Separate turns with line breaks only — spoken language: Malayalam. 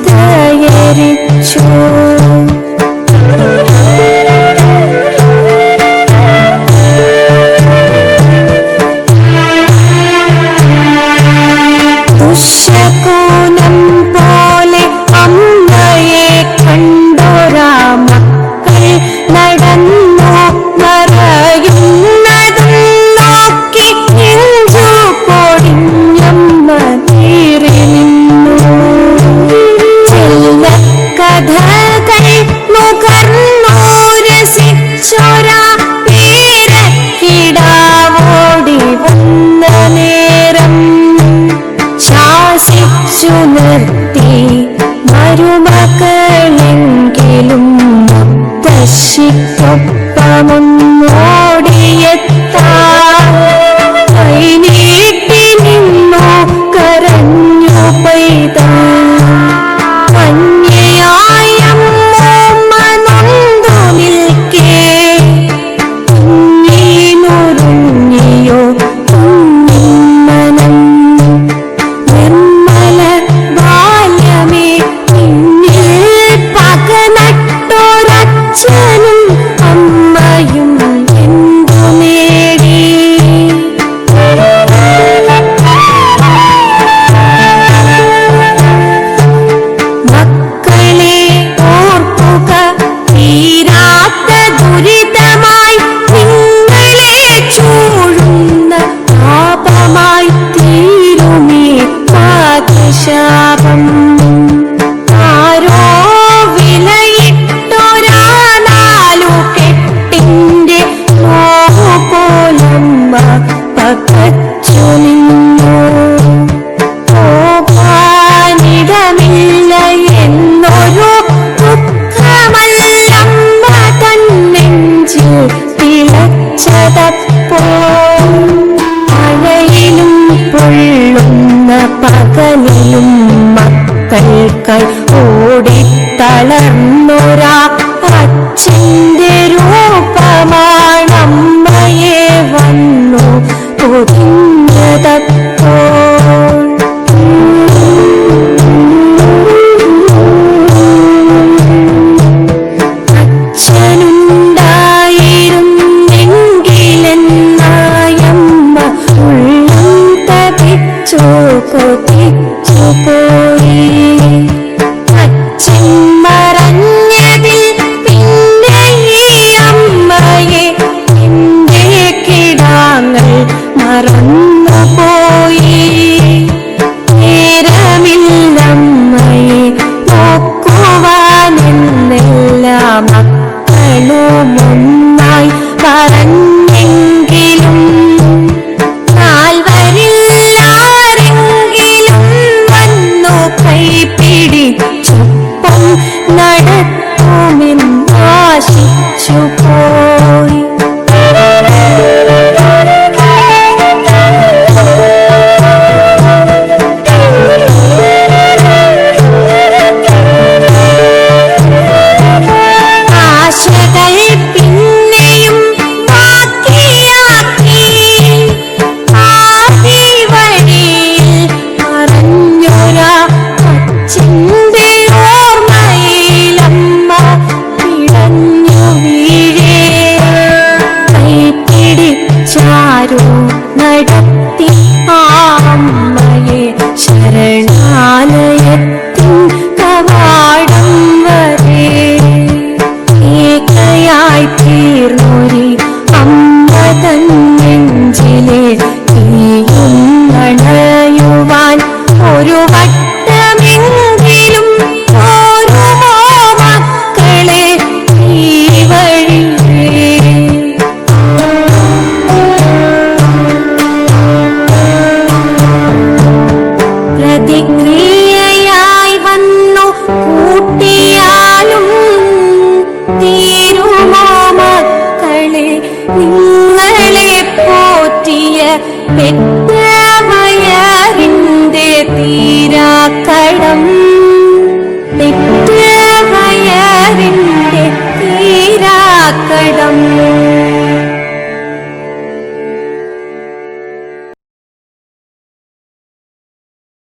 കയറിച്ചു. ദുശ്ശകുനം പോലെ അമ്മയെ കണ്ടോരാ മക്കൾ നടന്നു മറയുന്നതും നോക്കി നെഞ്ചു പൊടിഞ്ഞമ്മ തീറി നിന്നു. കഥകൾ നുകർന്നു രസിച്ചൊരാ പേരക്കിടാവോടി വന്ന നേരം ശാസിച്ചു നിർത്തി മരുമകളെങ്കിലും മുത്തശ്ശിക്കൊപ്പമൊന്നോടിയെത്താൻ കൈനീട്ടി നിന്നു കരഞ്ഞു പൈതൽ. ശാപം ആരോ വിലയിട്ടൊരാ നാലു കെട്ടിന്റെ പോലമ്മ പകച്ചു നിന്നു. പോകാനിടമില്ല എന്നൊരു ദുഃഖമല്ലമ്മ തന്നെഞ്ചിൽ തിളച്ചതപ്പോൾ. മഴയിലും പൊള്ളുന്ന പകലിലും മക്കൾക്കായി ഓടിത്തളർന്നൊരാ അച്ഛന്റെ രൂപമാണമ്മയെ വന്നു പൊതിഞ്ഞതപ്പോൾ. അച്ഛനുണ്ടായിരുന്നെങ്കിലെന്നായമ്മ ഉള്ളം തപിച്ചു കൊതിച്ചുപോയി. അച്ഛൻ മറഞ്ഞതിൽ പിന്നെ ഈ അമ്മയെ എന്റെ കിടാങ്ങൾ മറന്നുപോയി. നേരമില്ലമ്മയെ നോക്കുവാനെന്നെല്ലാ മക്കളും ഒന്നായി പറഞ്ഞെങ്കിലും കൈപിടിച്ചൊപ്പം നടത്തുമെന്നാശിച്ചു പോയി. ആശകൾ പിന്നെയും ബാക്കിയാക്കി ആദി വഴിയിൽ മറഞ്ഞൊരാ അച്ഛന്റെ ഓർമ്മയിലമ്മ പിടഞ്ഞു വീഴേ. കൈപിടിച്ചാരോ നടത്തി ആ അമ്മയെ ശരണാലയത്തിൻ കവാടം വരെ. ഏകയായി തീർന്നൊരി അമ്മ തൻ നെഞ്ചിലെ തീയും അണയുവാൻ ഒരു വട്ടമെങ്കിലും ഓരുമോ മക്കളെ ഈ വഴിയേ. പ്രതിക്രിയയായി വന്നു കൂട്ടിയാലും തീരുമോ മക്കളെ നിങ്ങളെ പോറ്റിയ പെറ്റ